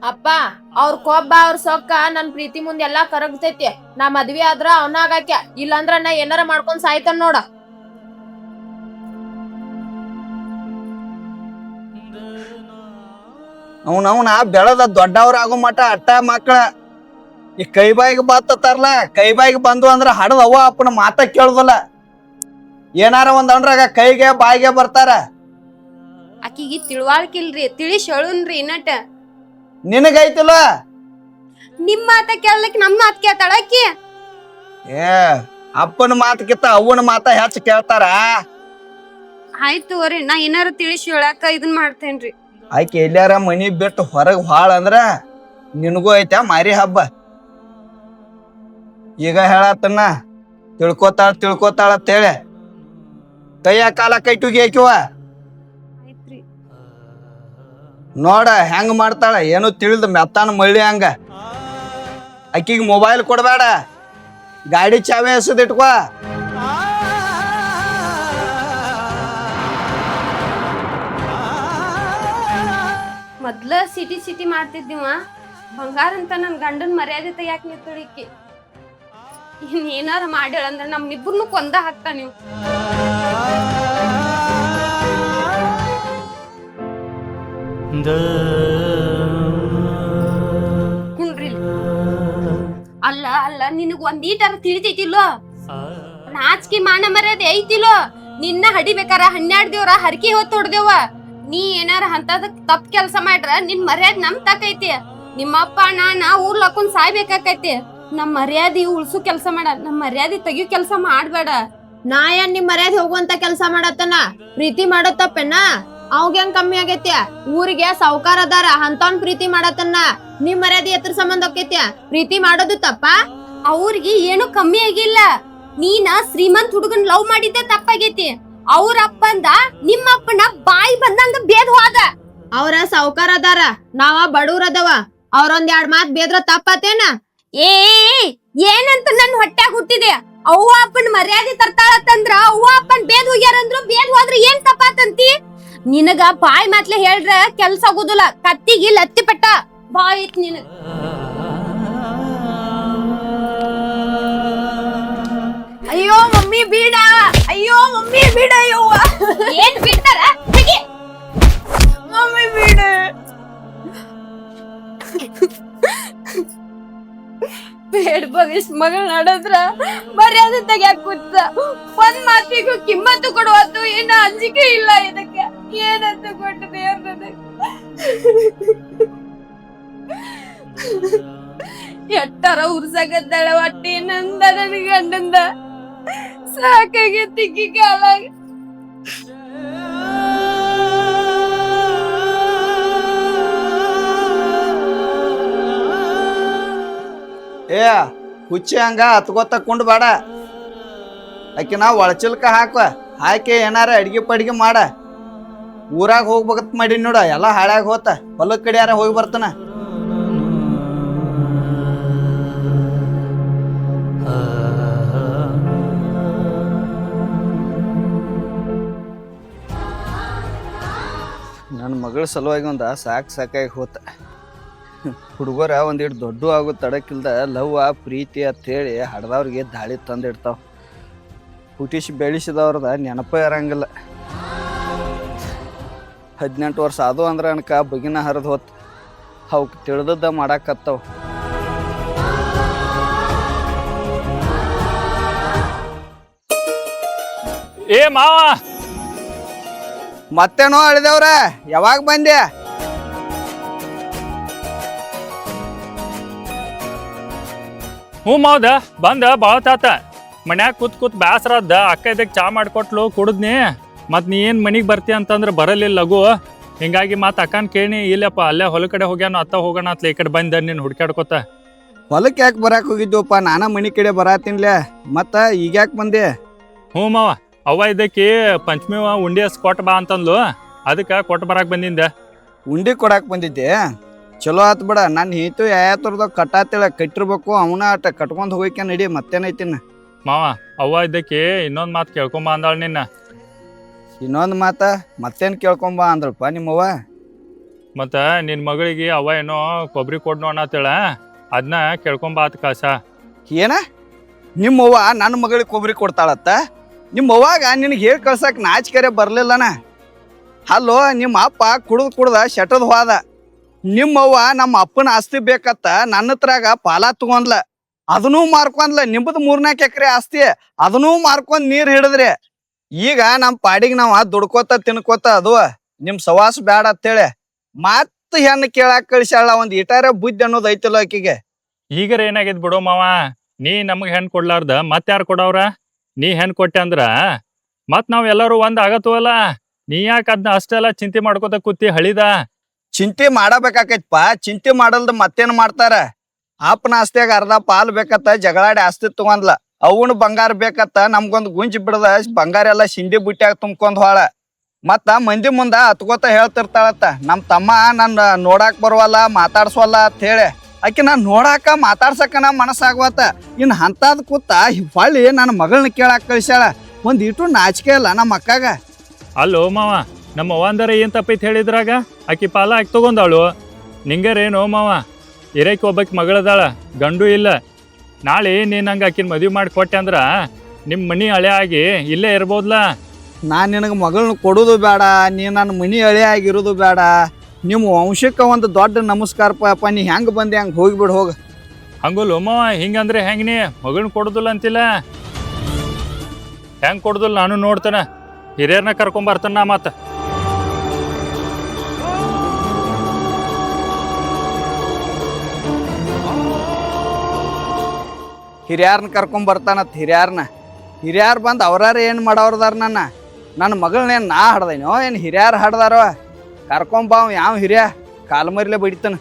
[SPEAKER 4] ಅಪ್ಪ ಅವ್ರ ಕೊಬ್ಬ ಅವ್ರ ಸೊಕ್ಕ ನನ್ ಪ್ರೀತಿ ಮುಂದೆ ಎಲ್ಲಾ ಕರಗ್ತೈತಿ. ನಾ ಮದ್ವಿ ಆದ್ರ ಅವನ ಆಗಾಕ್ಯ, ಇಲ್ಲಂದ್ರ ನಾ ಏನಾರ ಮಾಡ್ಕೊಂಡ್ ಸಾಯ್ತಾನ ನೋಡ.
[SPEAKER 7] ಅವನವನ ಬೆಳದ ದೊಡ್ಡವ್ರ ಆಗೋ ಮಟ ಅಟ್ಟ ಮಕ್ಕಳ ಈ ಕೈ ಬಾಯಿಗೆ ಬತ್ತತಾರಲ್ಲ, ಕೈ ಬಾಯಿಗೆ ಬಂದು ಅಂದ್ರ ಹಡದ ಅವ್ವ ಅಪ್ಪನ ಮಾತ ಕೇಳುದಲ್ಲ. ಏನಾರ ಒಂದ್ ಅಂದ್ರಾಗ ಕೈಗೆ ಬಾಯಿಗೆ ಬರ್ತಾರ.
[SPEAKER 6] ಆಕಿಗೆ ತಿಳುವಳಿಕಿಲ್ರಿ, ತಿಳಿಸ್ ಹೇಳುನ್ರಿ ಇನ್ನಟ.
[SPEAKER 7] ನಿನಗೈತಿಲ್ಲ?
[SPEAKER 6] ನಿಮ್ ಮಾತ ಕೇಳಲಿಕ್ ನಮ್ ಮಾತ್ ಕೇಳ್ತಾಳ ಆಕಿ.
[SPEAKER 7] ಏ ಅಪ್ಪನ ಮಾತಕ್ಕಿಂತ ಅವ್ವನ ಮಾತ ಹೆಚ್ಚು ಕೇಳ್ತಾರ.
[SPEAKER 6] ಆಯ್ತು ತಗೋರಿ, ನಾ ಏನಾರ ತಿಳಿಸ್ ಹೇಳಾಕ ಇದನ್ ಮಾಡ್ತೇನ್ರಿ.
[SPEAKER 7] ಆಕೆ ಎಲ್ಲಾರ ಮನಿ ಬಿಟ್ಟು ಹೊರಗ್ ಹಾಳ ಅಂದ್ರ ನಿನಗೂ ಐತ ಮಾರಿ ಹಬ್ಬ. ಈಗ ಹೇಳತ್ತನ್ನ ತಿಳ್ಕೊತಾಳ ಅಂತೇಳಿ ಕೈಯ ಕಾಲ ಕೈಟುಗಿ ಹಾಕಿವ
[SPEAKER 6] ಆಯ್ತ್ರಿ.
[SPEAKER 7] ನೋಡ ಹೆಂಗ್ ಮಾಡ್ತಾಳ, ಏನು ತಿಳಿದ ಮೆತ್ತಾನ ಮಳ್ಳಿ ಹಂಗ. ಆಕಿಗೆ ಮೊಬೈಲ್ ಕೊಡ್ಬೇಡ, ಗಾಡಿ ಚಾವಿ ಹಸದಿಟ್ಕೋ.
[SPEAKER 6] ಮೊದ್ಲ ಸಿಟಿ ಮಾಡ್ತಿದ್ದೀವ, ಬಂಗಾರ ಅಂತ ನನ್ ಗಂಡನ್ ಮರ್ಯಾದೆ ತೆಗ್ಯಾಕ ನಿಂತಳಿಕಿ. ಇನ್ ಏನಾರ ಮಾಡ್ಯಾಳಂದ್ರ ನಮ್ನಿಬ್ಬರ್ನು ಕೊಂದ ಹಾಕ್ತಾ ನೀವು. ಕುಂಡ್ರಿ. ಅಲ್ಲ ನಿನಗ್ ಒಂದೀಟರ ತಿಳಿತೈತಿಲ್ಲೋ? ನಾಚಿಕೆ ಮಾನ ಮರ್ಯಾದೆ ಐತಿಲ್ಲೋ? ನಿನ್ನ ಹಡಿಬೇಕಾರ 12 ದೇವ್ರ ಹರಕಿ ಹೊತ್ತು ಹೊಡ್ದೇವ. ನೀ ಏನಾರ ಅಂತದ ತಪ್ಪ ಕೆಲ್ಸ ಮಾಡ್ರ ನಿನ್ ಮರ್ಯಾದೆ ನಮ್ ತಕೈತಿ. ನಿಮ್ಮಪ್ಪ ನಾನ ಊರ್ ಲಕ್ಕೊಂಡ್ ಸಾಯ್ಬೇಕಾಕೈತಿ. ನಮ್ ಮರ್ಯಾದೆ ಉಳ್ಸು ಕೆಲ್ಸ ಮಾಡ, ನಮ್ ಮರ್ಯಾದೆ ತೆಗಿಯೋ ಕೆಲ್ಸ ಮಾಡ್ಬೇಡ.
[SPEAKER 4] ನಾ ಏನ್ ನಿಮ್ ಮರ್ಯಾದೆ ಹೋಗುವಂತ ಕೆಲ್ಸ ಮಾಡತ್ತನ? ಪ್ರೀತಿ ಮಾಡೋ ತಪ್ಪೆನ? ಅವಂಗ ಹೆಂಗ್ ಕಮ್ಮಿ ಆಗೈತಿ? ಊರಿಗೆ ಸಾವ್ಕಾರ ಅದಾರ ಅಂತವನ್ ಪ್ರೀತಿ ಮಾಡತ್ತನ್ನ. ನಿಮ್ ಮರ್ಯಾದೆ ಎತ್ರ ಸಂಬಂಧ ಹೋಕೈತಿ? ಪ್ರೀತಿ ಮಾಡೋದು ತಪ್ಪ?
[SPEAKER 6] ಅವ್ರಿಗೆ ಏನು ಕಮ್ಮಿ ಆಗಿಲ್ಲ. ನೀನ ಶ್ರೀಮಂತ್ ಹುಡುಗನ್ ಲವ್ ಮಾಡಿದ್ದೆ ತಪ್ಪಾಗೈತಿ. ಅವ್ರ ಅಪ್ಪಂದ ನಿಮ್ಮಪ್ಪನ ಬಾಯಿ ಬಂದಂಗ ಬೇದ್ ಹೋದ.
[SPEAKER 4] ಅವ್ರ ಸಾವ್ಕಾರ ಅದಾರ, ನಾವ ಬಡವ್ರ ಅದವ. ಅವ್ರೊಂದ್ 2 ಮಾತ್ ಬೇದ್ರ ತಪ್ಪತ್ತೇನ?
[SPEAKER 6] ಏ ಏನಂತ ನನ್ ಹೊಟ್ಯಾಗ ಹುಟ್ಟಿದೆ? ಅವ್ವ ಅಪ್ಪನ ಮರ್ಯಾದೆ ತರ್ತಾಳತ್ತಂದ್ರ ಅವ್ವ ಅಪ್ಪನ್ ಬೇದ್ ಹೋಗ್ಯಾರಂದ್ರು ಬೇದ್ ಹೋದ್ರ ಏನ್ ತಪ್ಪಾತಂತಿ? ನಿನಗ ಬಾಯಿ ಮಾತ್ಲೆ ಹೇಳ್ರ ಕೆಲ್ಸ ಆಗುದಿಲ್ಲ. ಕತ್ತಿಗೆ ಲತ್ತಿ ಪಟ್ಟ ಬಾಯ್ ಐತ್ ನಿನಗ.
[SPEAKER 4] ಅಯ್ಯೋ ಮಮ್ಮಿ ಬೀಡ, ಅಯ್ಯೋ ಮಮ್ಮಿ ಬೀಡ, ಅಯ್ಯವ್ವ
[SPEAKER 6] ಏನ್ ಬಿಡ್ತಾರ?
[SPEAKER 4] ಮಮ್ಮಿ ಬೀಡ. ಬೇಡ ಭವಿಷ್ ಮಗಳ್ ನಡದ್ರ ಮರ್ಯಾದೆ ತೆಗ್ಯಾಕ ಕೂತ. ಒಂದ್ ಮಾತಿಗೂ ಕಿಮ್ಮತ್ತು ಕೊಡುವತ್ತು ಏನ ಅಂಜಿಕೆ ಇಲ್ಲ. ಇದಕ್ಕೆ ಏನಂತ ಕೊಟ್ಟದೆ ಎಟ್ಟಾರ ಉರ್ಸಕತ್ತಾಳ ಹೊಟ್ಟಿ ನಂದ ನನ್ ಗಂಡಂದ. ಸಾಕಾಗೈತಿ ಕಾಲಾಗ.
[SPEAKER 7] ಏ ಹುಚ್ಚಿ ಹಂಗ ಹತ್ಕೋತ ಕುಂಡ್ ಬೇಡ. ಆಕಿ ನಾ ಒಳಚಿಲ್ಕ ಹಾಕಿ ಏನಾರ ಅಡ್ಗೆ ಪಡ್ಗೆ ಮಾಡ. ಊರಾಗ ಹೋಗ್ಬೇಕತ್ ಮಾಡಿ ನೋಡ, ಎಲ್ಲ ಹಾಳ್ಯಾಗ ಹೋತ. ಹೊಲಕ್ ಕಡೆ ಹೋಗಿ ಬರ್ತಾನ. ನನ್ನ ಮಗಳ ಸಲುವಾಗಿ ಒಂದ ಸಾಕಾಗಿ ಹೋತ. ಹುಡುಗರ ಒಂದಿಟ್ಟು ದೊಡ್ಡ ಆಗೋ ತಡಕಿಲ್ದ ಲವ್ ಪ್ರೀತಿ ಅಂತೇಳಿ ಹಡ್ದವ್ರಿಗೆ ದಾಳಿ ತಂದಿಡ್ತಾವ. ಹುಟ್ಟಿಸಿ ಬೆಳೆಸಿದವ್ರದ ನೆನಪ ಇರಂಗಿಲ್ಲ. 18 ವರ್ಷ ಅದು ಅಂದ್ರೆ ಅನ್ಕ ಬಗಿನ ಹರಿದು ಹೋತ್. ಅವಕ್ಕೆ ತಿಳಿದದ್ದ ಮಾಡಾಕತ್ತಾವ.
[SPEAKER 1] ಏ ಮಾವ,
[SPEAKER 7] ಮತ್ತೇನೋ ಅಳಿದೇವ್ರ, ಯಾವಾಗ ಬಂದೆ?
[SPEAKER 8] ಹ್ಞೂ ಮಾವ್ದ ಬಂದ ಭಾಳ ತಾತ. ಮನ್ಯಾಗ ಕೂತ್ ಬ್ಯಾಸರದ್ದ. ಅಕ್ಕ ಇದಕ್ಕೆ ಚಾ ಮಾಡಿಕೊಟ್ಲು, ಕುಡಿದ್ನಿ. ಮತ್ತು ನೀ ಏನು ಮನೆಗೆ ಬರ್ತೀಯ ಅಂತಂದ್ರೆ ಬರಲಿಲ್ಲ ಲಘು. ಹಿಂಗಾಗಿ ಮತ್ತೆ ಅಕ್ಕನ್ ಕೇಳಿ ಇಲ್ಲಪ್ಪ ಅಲ್ಲೇ ಹೊಲ ಕಡೆ ಹೋಗ್ಯಾನ ಅತ್ತ ಹೋಗೋಣ ಅತ್ಲ ಈ ಕಡೆ ಬಂದ ನೀನು ಹುಡ್ಕ್ಯಾಡ್ಕೊತ.
[SPEAKER 7] ಹೊಲಕ್ಕೆ ಯಾಕೆ ಬರಾಕ್ ಹೋಗಿದ್ವಪ್ಪ, ನಾನ ಮನಿ ಕಡೆ ಬರಾತಿನ್ಲೆ. ಮತ್ತ ಈಗ ಯಾಕೆ ಬಂದೆ?
[SPEAKER 8] ಹ್ಞೂ ಮಾವ, ಅವ್ವ ಇದಕ್ಕೆ ಪಂಚಮಿ ಉಂಡಿ ಕೊಟ್ಟು ಬಾ ಅಂತಂದ್ಲು, ಅದಕ್ಕೆ ಕೊಟ್ಟು ಬರಾಕ್ ಬಂದಿಂದೆ.
[SPEAKER 7] ಉಂಡಿ ಕೊಡಾಕ್ ಬಂದಿದ್ದೆ, ಚಲೋ ಆತ್ ಬಿಡ. ನಾನು ಹೇತು ಯಾತರದ ಕಟ್ಟಾತೇಳ ಕಟ್ಟಿರ್ಬೇಕು, ಅವನ ಅಟ ಕಟ್ಕೊಂಡ್ ಹೋಗಕ್ಕೆ ನಡಿ, ಮತ್ತೇನೈತಿನ.
[SPEAKER 8] ಮಾವ ಅವ್ವ ಇದಕ್ಕೆ ಇನ್ನೊಂದು ಮಾತು ಕೇಳ್ಕೊಂಬ ಅಂದಾಳ ನಿನ್ನ.
[SPEAKER 7] ಇನ್ನೊಂದು ಮಾತ ಮತ್ತೇನ್ ಕೇಳ್ಕೊಂಬ ಅಂದ್ರಪ್ಪ ನಿಮ್ಮವ್ವ?
[SPEAKER 8] ಮತ್ತು ನಿನ್ನ ಮಗಳಿಗೆ ಅವ್ವ ಏನೋ ಕೊಬ್ಬರಿ ಕೊಡ್ನೋ ಅನ್ನತ್ತೇಳ, ಅದನ್ನ ಕೇಳ್ಕೊಂಬ ಆತ ಕಾಸ.
[SPEAKER 7] ಏನ ನಿಮ್ಮವ್ವ ನನ್ನ ಮಗಳಿಗೆ ಕೊಬ್ಬರಿ ಕೊಡ್ತಾಳತ್ತ? ನಿಮ್ಮವ್ವಾಗ ನಿನಗೆ ಹೇಳಿ ಕಳ್ಸಕ್ ನಾಚಿಕೆರೆ ಬರ್ಲಿಲ್ಲನ? ಅಲ್ಲೋ, ನಿಮ್ಮ ಅಪ್ಪ ಕುಡ್ದ ಶಟದ್ ಹೋದ. ನಿಮ್ಮವ್ವ ನಮ್ಮ ಅಪ್ಪನ ಆಸ್ತಿ ಬೇಕತ್ತ ನನ್ನ ಹತ್ರಾಗ ಪಾಲ ತಗೊಂಡ್ಲ, ಅದನ್ನೂ ಮಾರ್ಕೊಂಡ್ಲ. ನಿಮ್ಮದು 3-4 ಎಕರೆ ಆಸ್ತಿ ಅದನ್ನೂ ಮಾರ್ಕೊಂಡ್ ನೀರ್ ಹಿಡಿದ್ರಿ. ಈಗ ನಮ್ಮ ಪಾಡಿಗೆ ನಾವ್ ದುಡ್ಕೋತ ತಿನ್ಕೋತ ಅದು ನಿಮ್ ಸವಾಸ ಬ್ಯಾಡ ಅಂತೇಳಿ ಮತ್ತ ಹೆಣ್ಣು ಕೇಳಾಕ್ ಕಳಿಸ್ಯಾಳ. ಒಂದ್ ಇಟಾರೆ ಬುದ್ಧಿ ಅನ್ನೋದು ಐತಿಲ್ಲ ಆಕಿಗೆ.
[SPEAKER 8] ಈಗರ ಏನಾಗೈತ್ ಬಿಡೋ ಮಾವ, ನೀ ನಮಗೆ ಹೆಣ್ಣು ಕೊಡ್ಲಾರ್ದ ಮತ್ತೆ ಯಾರು ಕೊಡವ್ರ? ನೀ ಹೆಣ್ಣು ಕೊಟ್ಟೆ ಅಂದ್ರ ಮತ್ ನಾವ್ ಎಲ್ಲರೂ ಒಂದ್ ಆಗತ್ವಲ್ಲ. ನೀ ಯಾಕೆ ಅದನ್ನ ಅಷ್ಟೆಲ್ಲ ಚಿಂತೆ ಮಾಡ್ಕೋತ ಕೂತಿ ಹಳಿದ?
[SPEAKER 7] ಚಿಂತೆ ಮಾಡಬೇಕಾಕೈತ್ಪ, ಚಿಂತೆ ಮಾಡಲ್ದ ಮತ್ತೇನ್ ಮಾಡ್ತಾರ? ಅಪ್ಪನ ಆಸ್ತಿಯಾಗ ಅರ್ಧ ಪಾಲ್ ಬೇಕತ್ತ ಜಗಳಾಡಿ ಆಸ್ತಿ ತಗೊಂಡ್ಲ. ಅವನು ಬಂಗಾರ ಬೇಕತ್ತ ನಮ್ಗೊಂದ್ ಗುಂಜಿ ಬಿಡದ ಬಂಗಾರ ಎಲ್ಲ ಸಿಂಡಿ ಬುಟ್ಟ್ಯಾಗ ತುಂಬ್ಕೊಂಡ್ ಹೋಳ. ಮತ್ತ ಮಂದಿ ಮುಂದ ಹತ್ಕೋತ ಹೇಳ್ತಿರ್ತಾಳತ್ತ, ನಮ್ ತಮ್ಮ ನನ್ನ ನೋಡಾಕ್ ಬರುವಲ್ಲ ಮಾತಾಡ್ಸವಲ್ಲ ಅಂತ ಹೇಳಿ. ಆಕಿ ನಾನ್ ನೋಡಾಕ ಮಾತಾಡ್ಸಕನ ಮನಸ್ಸಾಗ್ವತ್ತ. ಇನ್ ಅಂತದ್ ಕೂತ ಹೊಳ್ಳಿ ನನ್ನ ಮಗಳನ್ನ ಕೇಳಾಕ್ ಕಳಿಸ್ಯಾಳ. ಒಂದ್ ಇಟ್ಟು ನಾಚಿಕೆ ಇಲ್ಲ ನಮ್ಮ ಅಕ್ಕಾಗ.
[SPEAKER 8] ಅಲ್ಲೋ ಮಾವ, ನಮ್ಮ ಅವ್ವಂದರ ಏನ್ ತಪ್ಪೈತ್ ಹೇಳಿದ್ರಾಗ? ಆಕಿ ಪಾಲ ಆಕಿ ತಗೊಂಡಾಳು. ನಿಂಗರೇನೋ ಮಾವ, ಇರೈಕ್ ಒಬ್ಬಾಕಿ ಮಗಳದಾಳ, ಗಂಡು ಇಲ್ಲ. ನಾಳೆ ನೀನ್ ಹಂಗ ಆಕಿನ ಮದ್ವಿ ಮಾಡಿ ಕೊಟ್ಟೆ ಅಂದ್ರ ನಿಮ್ ಮನಿ ಹಳೆ ಆಗಿ ಇಲ್ಲೇ ಇರ್ಬೋದ್ಲ.
[SPEAKER 7] ನಾನ್ ನಿನಗ ಮಗಳನ್ನ ಕೊಡುದು ಬೇಡ, ನೀ ನನ್ನ ಮನಿ ಹಳೆ ಆಗಿರೋದು ಬೇಡ. ನಿಮ್ಮ ವಂಶಕ್ಕೆ ಒಂದು ದೊಡ್ಡ ನಮಸ್ಕಾರಪ್ಪ. ನೀ ಹೆಂಗ್ ಬಂದೆ ಹಂಗ ಹೋಗ್ಬಿಡ್ ಹೋಗ.
[SPEAKER 8] ಹಂಗಲ್ಲ ಮಾವ, ಹಿಂಗಂದ್ರೆ ಹೆಂಗ್ ನೀ ಮಗಳನ್ನ ಕೊಡುದಿಲ್ಲ ಅಂತಿಲ್ಲ? ಹೆಂಗ್ ಕೊಡುದಿಲ್ಲ ನಾನು ನೋಡ್ತೇನೆ, ಹಿರಿಯರ್ನ ಕರ್ಕೊಂಬರ್ತಾನ ನಾ. ಮತ್ತ
[SPEAKER 7] ಹಿರಿಯಾರನ್ನ ಕರ್ಕೊಂಡ್ ಬರ್ತಾನತ್. ಹಿರಿಯಾರ್ ಬಂದು ಅವ್ರಾರ ಏನು ಮಾಡೋರ್ದಾರ? ನನ್ನ ಮಗಳನ್ನೇನು ನಾ ಹಡ್ದೇನೋ ಏನು ಹಿರಿಯಾರು ಹಡ್ದಾರೋ? ಕರ್ಕೊಂಬಾವ್ ಯಾವ ಹಿರಿಯ ಕಾಲ್ಮರಿಲೆ ಬಡಿತಾನ.